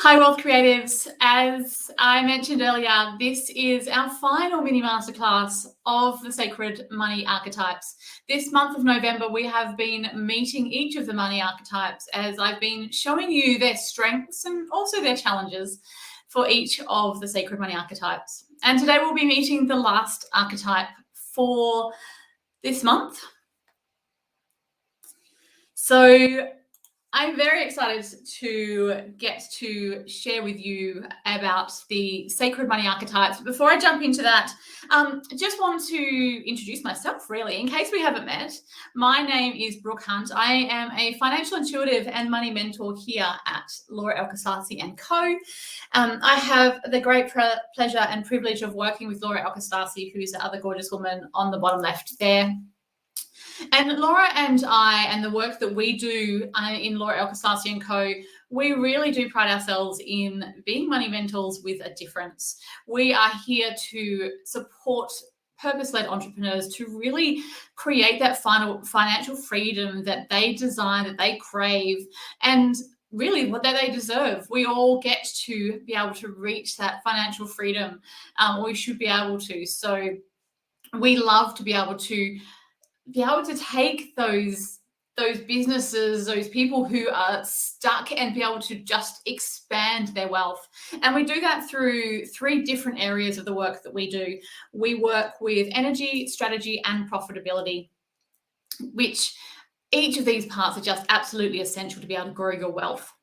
Hi, Wealth Creatives. As I mentioned earlier, this is our final mini masterclass of the Sacred Money Archetypes. This month of November, we have been meeting each of the money archetypes as I've been showing you their strengths and also their challenges for each of the Sacred Money Archetypes. And today we'll be meeting the last archetype for this month. So I'm very excited to get to share with you about the Sacred Money Archetypes. Before I jump into that, just want to introduce myself, really, in case we haven't met. My name is Brooke Hunt. I am a financial intuitive and money mentor here at Laura Elkasasi & Co. I have the great pleasure and privilege of working with Laura Elkasasi, who's the other gorgeous woman on the bottom left there. And Laura and I, and the work that we do in Laura Elkasasi & Co., we really do pride ourselves in being money mentors with a difference. We are here to support purpose-led entrepreneurs to really create that final financial freedom that they desire, that they crave, and really what they deserve. We all get to be able to reach that financial freedom. We should be able to. So we love to be able to take those businesses, those people who are stuck, and be able to just expand their wealth. And we do that through 3 different areas of the work that we do. We work with energy, strategy, and profitability, which each of these parts are just absolutely essential to be able to grow your wealth.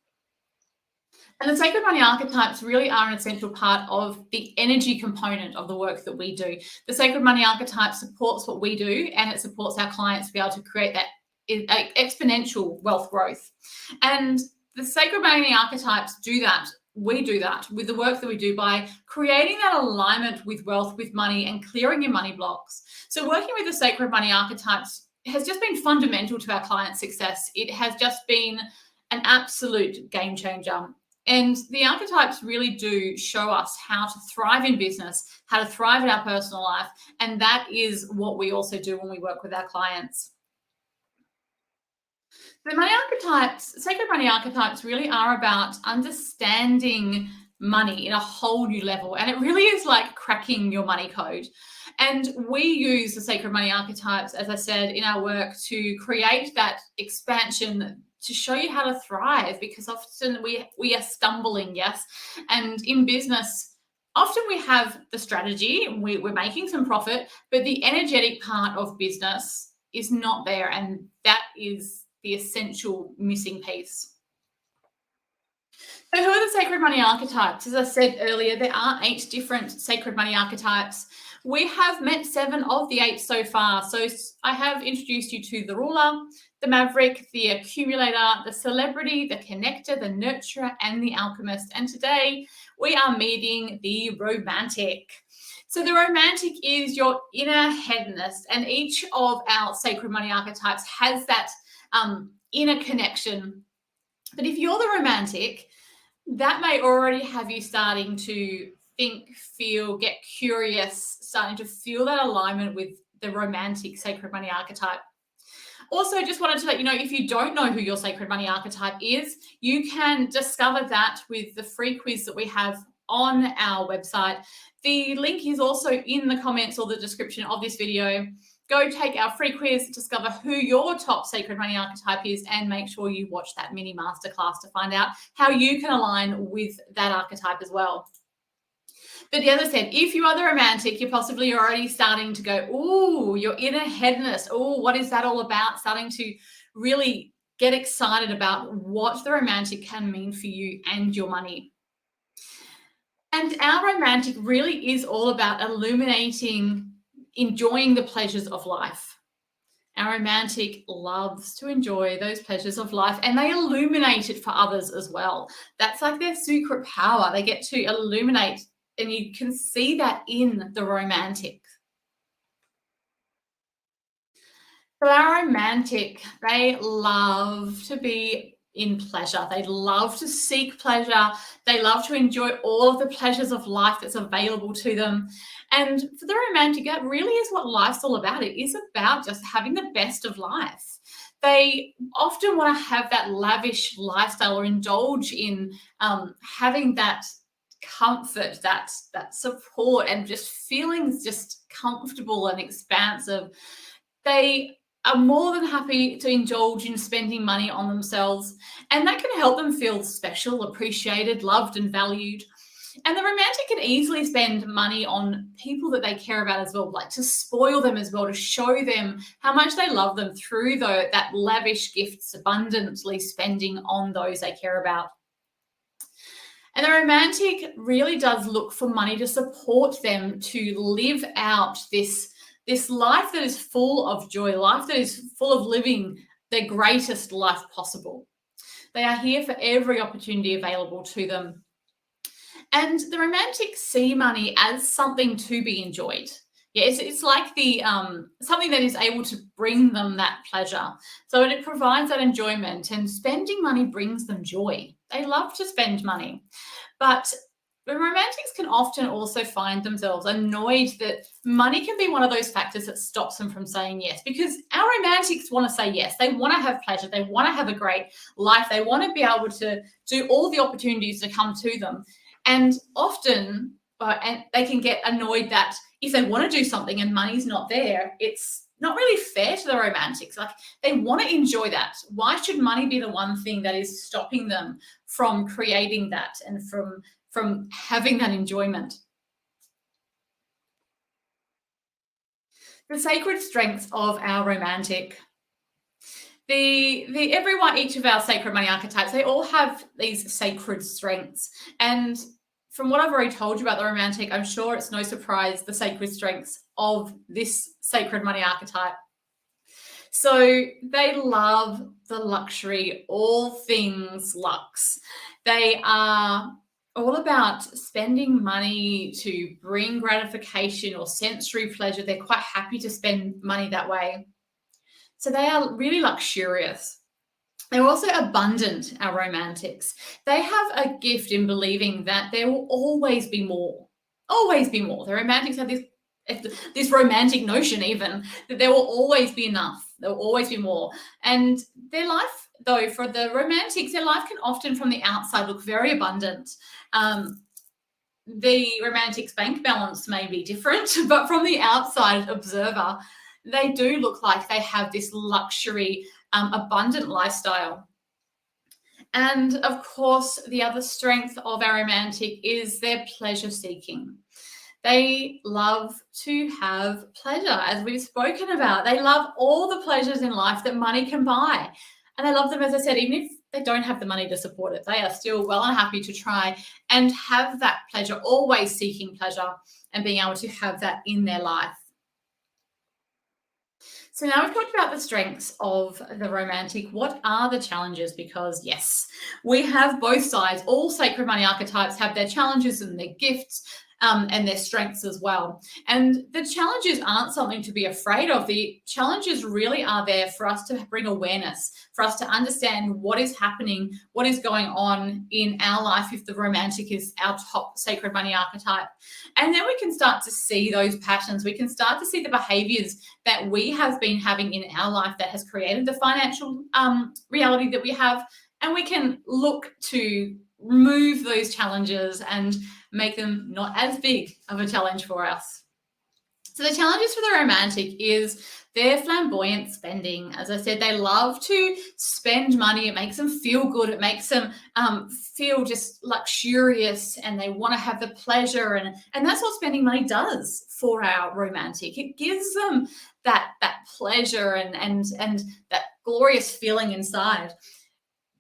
And the Sacred Money Archetypes really are an essential part of the energy component of the work that we do. The Sacred Money Archetype supports what we do, and it supports our clients to be able to create that exponential wealth growth. And the Sacred Money Archetypes do that. We do that with the work that we do by creating that alignment with wealth, with money, and clearing your money blocks. So working with the Sacred Money Archetypes has just been fundamental to our client success. It has just been an absolute game changer. And the archetypes really do show us how to thrive in business, how to thrive in our personal life. And that is what we also do when we work with our clients. The money archetypes, Sacred Money Archetypes, really are about understanding money in a whole new level. And it really is like cracking your money code. And we use the Sacred Money Archetypes, as I said, in our work to create that expansion, to show you how to thrive, because often we are stumbling, yes. And in business, often we have the strategy, we're making some profit, but the energetic part of business is not there. And that is the essential missing piece. So who are the Sacred Money Archetypes? As I said earlier, there are 8 different Sacred Money Archetypes. We have met 7 of the 8 so far. So I have introduced you to the Ruler, the Maverick, the Accumulator, the Celebrity, the Connector, the Nurturer, and the Alchemist. And today we are meeting the Romantic. So the Romantic is your inner hedonist, and each of our Sacred Money Archetypes has that inner connection. But if you're the Romantic, that may already have you starting to think, feel, get curious, starting to feel that alignment with the Romantic Sacred Money Archetype. Also, just wanted to let you know, if you don't know who your Sacred Money Archetype is, you can discover that with the free quiz that we have on our website. The link is also in the comments or the description of this video. Go take our free quiz, discover who your top Sacred Money Archetype is, and make sure you watch that mini masterclass to find out how you can align with that archetype as well. But as I said, if you are the Romantic, you're possibly already starting to go, ooh, your inner hedonist. Oh, what is that all about? Starting to really get excited about what the Romantic can mean for you and your money. And our Romantic really is all about illuminating, enjoying the pleasures of life. Our Romantic loves to enjoy those pleasures of life, and they illuminate it for others as well. That's like their secret power. They get to illuminate, and you can see that in the Romantic. So our Romantic, they love to be in pleasure. They love to seek pleasure. They love to enjoy all of the pleasures of life that's available to them. And for the Romantic, that really is what life's all about. It is about just having the best of life. They often want to have that lavish lifestyle or indulge in having that comfort, that support, and just feeling just comfortable and expansive. They are more than happy to indulge in spending money on themselves, and that can help them feel special, appreciated, loved, and valued. And the romantic can easily spend money on people that they care about as well, like to spoil them as well, to show them how much they love them through that lavish gifts, abundantly spending on those they care about. And the romantic really does look for money to support them to live out this life that is full of joy, life that is full of living their greatest life possible. They are here for every opportunity available to them. And the romantics see money as something to be enjoyed. Yeah, it's like the something that is able to bring them that pleasure. So it provides that enjoyment, and spending money brings them joy. They love to spend money. But the romantics can often also find themselves annoyed that money can be one of those factors that stops them from saying yes, because our romantics want to say yes. They want to have pleasure. They want to have a great life. They want to be able to do all the opportunities to come to them. And often, and they can get annoyed that if they want to do something and money's not there, it's not really fair to the romantics. Like, they want to enjoy that. Why should money be the one thing that is stopping them from creating that and from having that enjoyment? The sacred strengths of our romantic. Each of our sacred money archetypes, they all have these sacred strengths. And from what I've already told you about the romantic, I'm sure it's no surprise the sacred strengths of this sacred money archetype. So they love the luxury, all things luxe. They are all about spending money to bring gratification or sensory pleasure. They're quite happy to spend money that way. So they are really luxurious. They're also abundant, our romantics. They have a gift in believing that there will always be more. Always be more. The romantics have this romantic notion even that there will always be enough. There will always be more. And their life, though, for the romantics, their life can often from the outside look very abundant. The romantics' bank balance may be different, but from the outside observer, they do look like they have this luxury, abundant lifestyle. And of course, the other strength of our romantic is their pleasure seeking. They love to have pleasure, as we've spoken about. They love all the pleasures in life that money can buy. And they love them, as I said, even if they don't have the money to support it, they are still well and happy to try and have that pleasure, always seeking pleasure and being able to have that in their life. So now we've talked about the strengths of the romantic. What are the challenges? Because yes, we have both sides. All sacred money archetypes have their challenges and their gifts, and their strengths as well. And the challenges aren't something to be afraid of. The challenges really are there for us to bring awareness, for us to understand what is happening, what is going on in our life if the romantic is our top sacred money archetype. And then we can start to see those patterns. We can start to see the behaviors that we have been having in our life that has created the financial reality that we have. And we can look to remove those challenges and make them not as big of a challenge for us. So the challenges for the romantic is their flamboyant spending. As I said, they love to spend money. It makes them feel good. It makes them feel just luxurious, and they want to have the pleasure. And that's what spending money does for our romantic. It gives them that pleasure and that glorious feeling inside.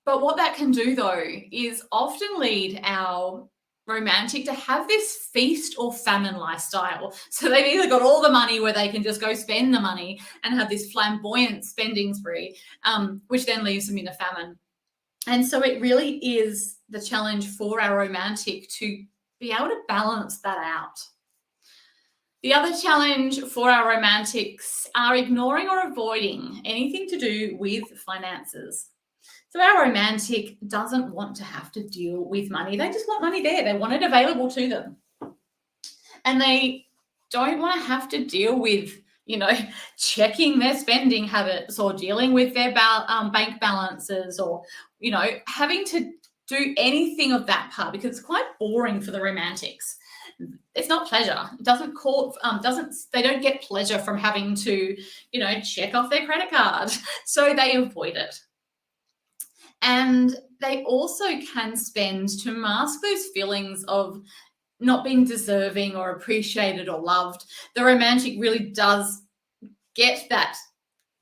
But what that can do, though, is often lead our romantic to have this feast or famine lifestyle. So they've either got all the money where they can just go spend the money and have this flamboyant spending spree, which then leaves them in a famine. And so it really is the challenge for our romantic to be able to balance that out. The other challenge for our romantics are ignoring or avoiding anything to do with finances. So our romantic doesn't want to have to deal with money. They just want money there. They want it available to them. And they don't want to have to deal with checking their spending habits or dealing with their bank balances or, having to do anything of that part because it's quite boring for the romantics. It's not pleasure. It they don't get pleasure from having to, check off their credit card. So they avoid it. And they also can spend to mask those feelings of not being deserving or appreciated or loved. The romantic really does get that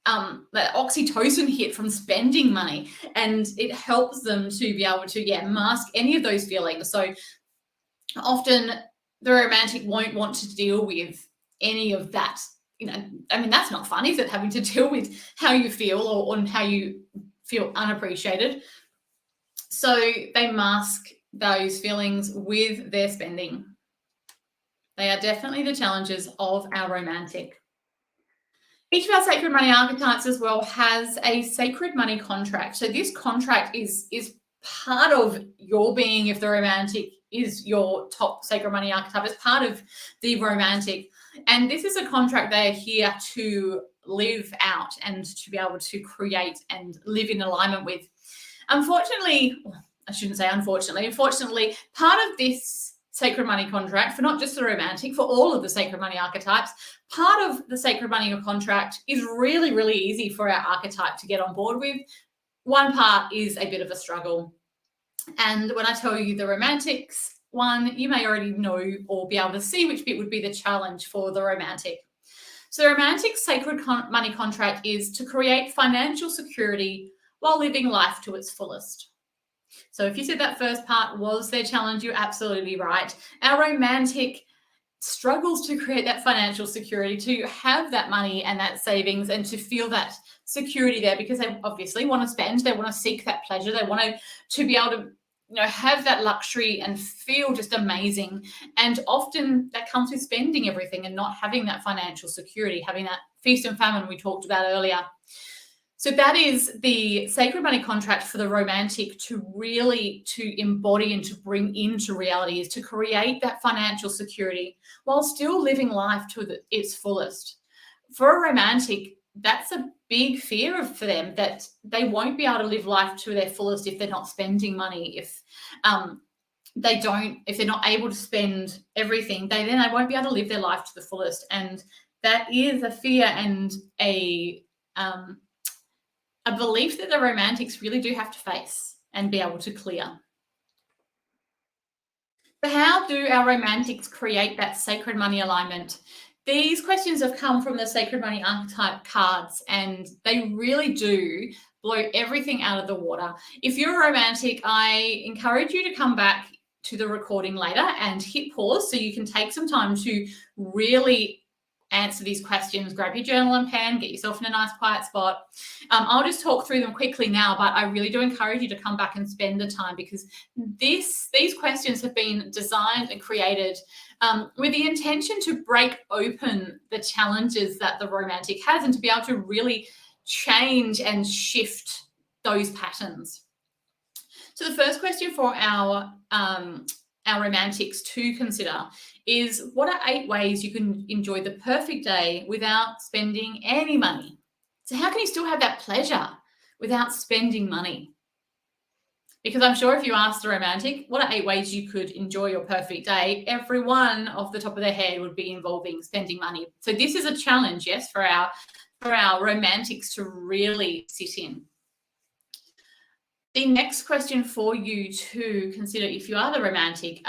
oxytocin hit from spending money, and it helps them to be able to mask any of those feelings. So often the romantic won't want to deal with any of that. That's not fun, is it, having to deal with how you feel or on how you feel unappreciated. So they mask those feelings with their spending. They are definitely the challenges of our romantic. Each of our sacred money archetypes as well has a sacred money contract. So this contract is part of your being. If the romantic is your top sacred money archetype, it's part of the romantic. And this is a contract they are here to live out and to be able to create and live in alignment with. Unfortunately, part of this sacred money contract, for not just the romantic, for all of the sacred money archetypes, part of the sacred money contract is really, really easy for our archetype to get on board with. One part is a bit of a struggle. And when I tell you the romantics one, you may already know or be able to see which bit would be the challenge for the romantic. So the romantic sacred money contract is to create financial security while living life to its fullest. So if you said that first part was their challenge, you're absolutely right. Our romantic struggles to create that financial security, to have that money and that savings and to feel that security there, because they obviously want to spend, they want to seek that pleasure, they want to be able to have that luxury and feel just amazing. And often that comes with spending everything and not having that financial security, having that feast and famine we talked about earlier. So that is the sacred money contract for the romantic to embody and to bring into reality, is to create that financial security while still living life to its fullest. For a romantic, that's a big fear for them, that they won't be able to live life to their fullest if they're not spending money. If they're not able to spend everything, they won't be able to live their life to the fullest. And that is a fear and a belief that the romantics really do have to face and be able to clear. So how do our romantics create that sacred money alignment? These questions have come from the Sacred Money Archetype cards, and they really do blow everything out of the water. If you're a romantic, I encourage you to come back to the recording later and hit pause so you can take some time to really answer these questions. Grab your journal and pen, get yourself in a nice quiet spot. I'll just talk through them quickly now, but I really do encourage you to come back and spend the time, because these questions have been designed and created with the intention to break open the challenges that the romantic has and to be able to really change and shift those patterns. So the first question for our romantics to consider is, what are 8 ways you can enjoy the perfect day without spending any money? So how can you still have that pleasure without spending money? Because I'm sure if you ask the romantic, what are 8 ways you could enjoy your perfect day, everyone off the top of their head would be involving spending money. So this is a challenge, yes, for our romantics to really sit in. The next question for you to consider if you are the romantic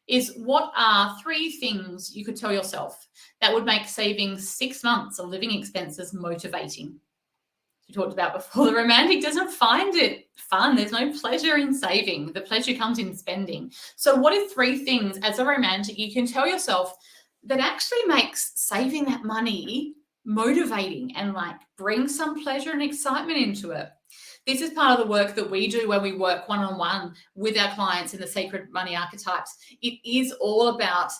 is, what are 3 things you could tell yourself that would make saving 6 months of living expenses motivating? We talked about before, the romantic doesn't find it fun. There's no pleasure in saving. The pleasure comes in spending. So what are 3 things as a romantic you can tell yourself that actually makes saving that money motivating and bring some pleasure and excitement into it? This is part of the work that we do when we work one-on-one with our clients in the Sacred Money Archetypes. It is all about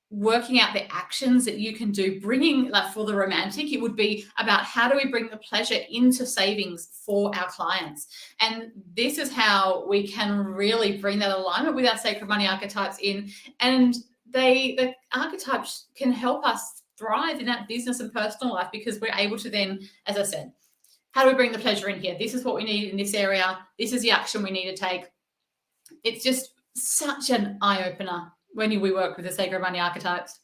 working out the actions that you can do, bringing, for the romantic, it would be about how do we bring the pleasure into savings for our clients. And this is how we can really bring that alignment with our Sacred Money Archetypes in. And the archetypes can help us thrive in that business and personal life, because we're able to then, as I said, how do we bring the pleasure in here? This is what we need in this area. This is the action we need to take. It's just such an eye-opener when we work with the sacred money archetypes.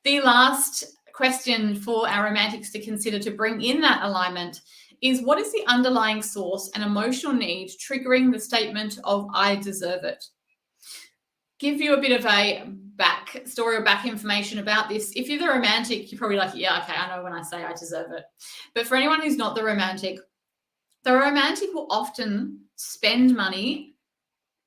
The last question for our romantics to consider to bring in that alignment is, what is the underlying source and emotional need triggering the statement of I deserve it? Give you a bit of a back story or back information about this. If you're the romantic, you're probably like, yeah, okay, I know when I say I deserve it. But for anyone who's not the romantic will often spend money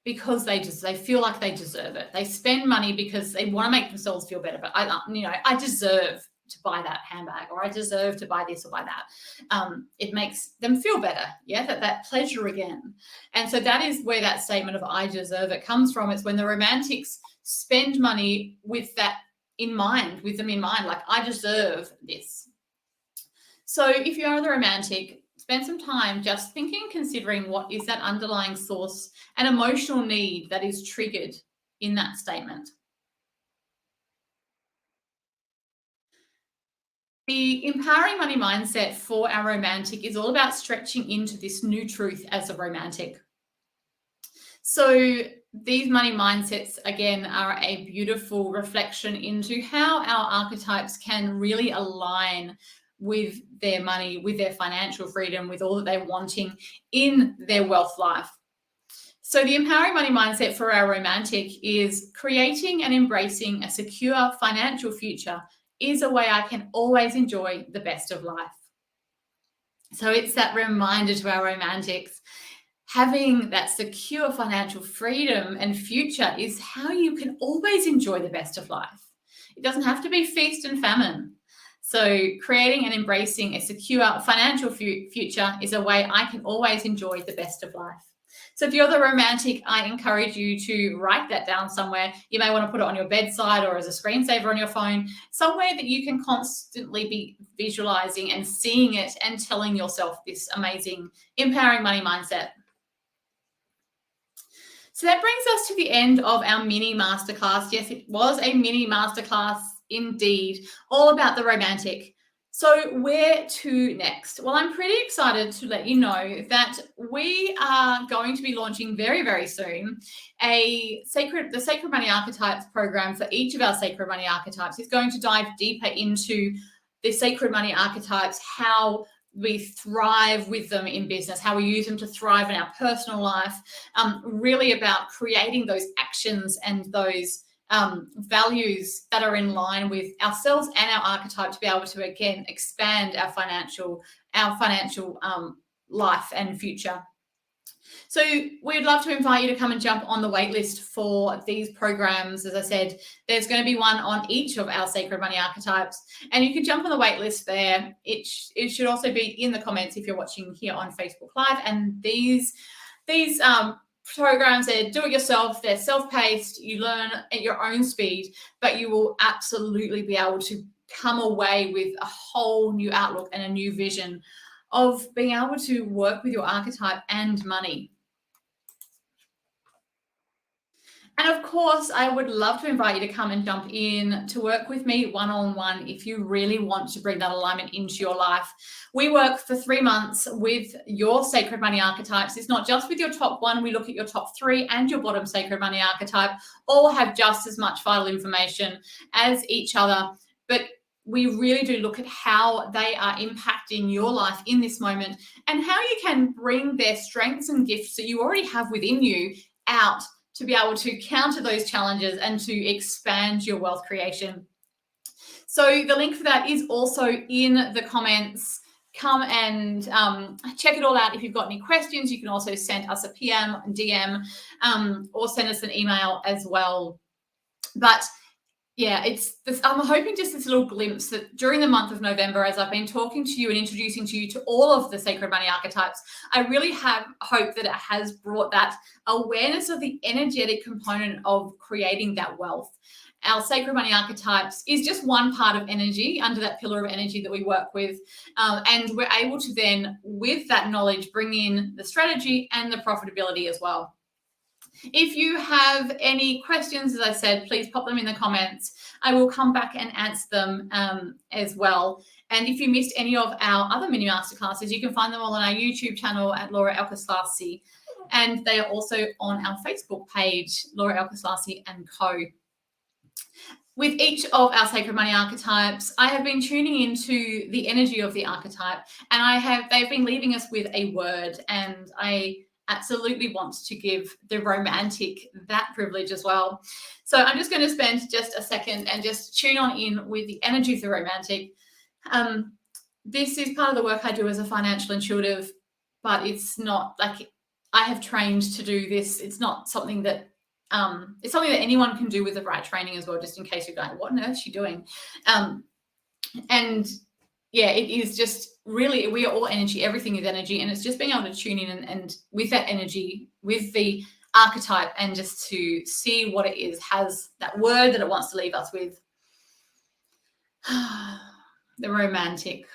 because they feel like they deserve it. They spend money because they want to make themselves feel better. But I deserve to buy that handbag, or I deserve to buy this or buy that. It makes them feel better. Yeah, that pleasure again. And so that is where that statement of I deserve it comes from. It's when the romantics spend money with that in mind, like I deserve this. So if you are the romantic, spend some time just thinking, considering what is that underlying source and emotional need that is triggered in that statement. The empowering money mindset for our romantic is all about stretching into this new truth as a romantic. So these money mindsets, again, are a beautiful reflection into how our archetypes can really align with their money, with their financial freedom, with all that they're wanting in their wealth life. So the empowering money mindset for our romantic is creating and embracing a secure financial future is a way I can always enjoy the best of life. So it's that reminder to our romantics, having that secure financial freedom and future is how you can always enjoy the best of life. It doesn't have to be feast and famine. So creating and embracing a secure financial future is a way I can always enjoy the best of life. So if you're the romantic, I encourage you to write that down somewhere. You may want to put it on your bedside or as a screensaver on your phone, somewhere that you can constantly be visualizing and seeing it and telling yourself this amazing, empowering money mindset. So that brings us to the end of our mini masterclass. Yes, it was a mini masterclass indeed, all about the romantic. So where to next? Well, I'm pretty excited to let you know that we are going to be launching very, very soon the Sacred Money Archetypes program for each of our Sacred Money Archetypes. Is going to dive deeper into the Sacred Money Archetypes, how we thrive with them in business, how we use them to thrive in our personal life, really about creating those actions and those values that are in line with ourselves and our archetype to be able to, again, expand our financial life and future. So we'd love to invite you to come and jump on the waitlist for these programs. As I said, there's going to be one on each of our Sacred Money Archetypes, and you can jump on the waitlist there. It should also be in the comments if you're watching here on Facebook Live. And these programs, they're do-it-yourself, they're self-paced, you learn at your own speed, but you will absolutely be able to come away with a whole new outlook and a new vision of being able to work with your archetype and money. And of course, I would love to invite you to come and jump in to work with me one-on-one if you really want to bring that alignment into your life. We work for 3 months with your Sacred Money Archetypes. It's not just with your top one. We look at your top 3 and your bottom Sacred Money Archetype. All have just as much vital information as each other, but we really do look at how they are impacting your life in this moment and how you can bring their strengths and gifts that you already have within you out to be able to counter those challenges and to expand your wealth creation. So the link for that is also in the comments. Come and check it all out. If you've got any questions, you can also send us a PM, DM, or send us an email as well. But yeah, I'm hoping just this little glimpse that during the month of November, as I've been talking to you and introducing to you to all of the Sacred Money Archetypes, I really have hope that it has brought that awareness of the energetic component of creating that wealth. Our Sacred Money Archetypes is just one part of energy under that pillar of energy that we work with. And we're able to then, with that knowledge, bring in the strategy and the profitability as well. If you have any questions, as I said, please pop them in the comments. I will come back and answer them as well. And if you missed any of our other mini masterclasses, you can find them all on our YouTube channel at Laura Elkerslassie. And they are also on our Facebook page, Laura Elkerslassie and Co. With each of our sacred money archetypes, I have been tuning into the energy of the archetype, and they've been leaving us with a word, and I absolutely want to give the romantic that privilege as well. So I'm just going to spend just a second and just tune on in with the energy of the romantic. This is part of the work I do as a financial intuitive, but it's not like I have trained to do this. It's not something that it's something that anyone can do with the right training as well, just in case you're going, what on earth is she doing? And yeah, it is just really, we are all energy, everything is energy, and it's just being able to tune in and with that energy, with the archetype, and just to see what it is, has that word that it wants to leave us with. The romantic.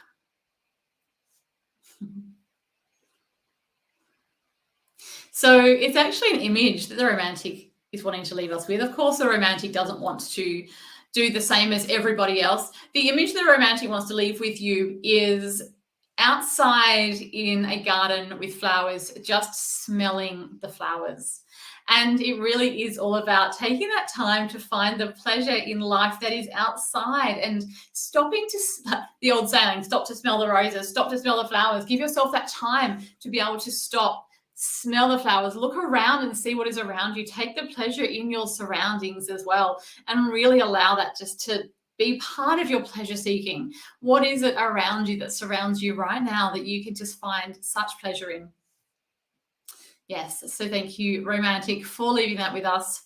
So it's actually an image that the romantic is wanting to leave us with. Of course, the romantic doesn't want to do the same as everybody else. The image the romantic wants to leave with you is outside in a garden with flowers, just smelling the flowers. And it really is all about taking that time to find the pleasure in life that is outside and stopping to, the old saying, stop to smell the roses, stop to smell the flowers. Give yourself that time to be able to stop, smell the flowers, look around and see what is around you. Take the pleasure in your surroundings as well, and really allow that just to be part of your pleasure seeking. What is it around you that surrounds you right now that you can just find such pleasure in? Yes, so thank you, romantic, for leaving that with us.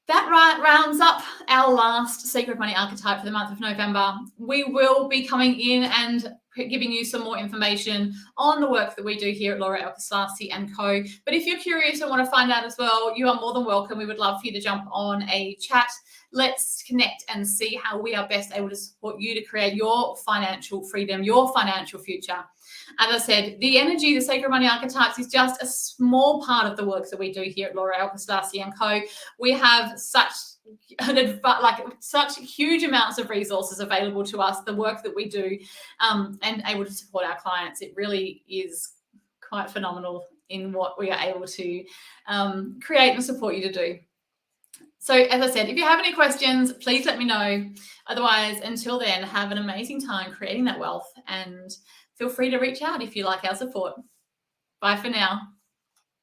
That rounds up our last Sacred Money archetype for the month of November. We will be coming in and giving you some more information on the work that we do here at Laura Elkerslassie and Co. But if you're curious and want to find out as well, you are more than welcome. We would love for you to jump on a chat. Let's connect and see how we are best able to support you to create your financial freedom, your financial future. As I said, the energy, the Sacred Money archetypes, is just a small part of the work that we do here at Laura Elkerslassie and Co. We have such huge amounts of resources available to us, the work that we do, and able to support our clients. It really is quite phenomenal in what we are able to create and support you to do. So as I said, if you have any questions, please let me know. Otherwise, until then, have an amazing time creating that wealth, and feel free to reach out if you like our support. Bye for now.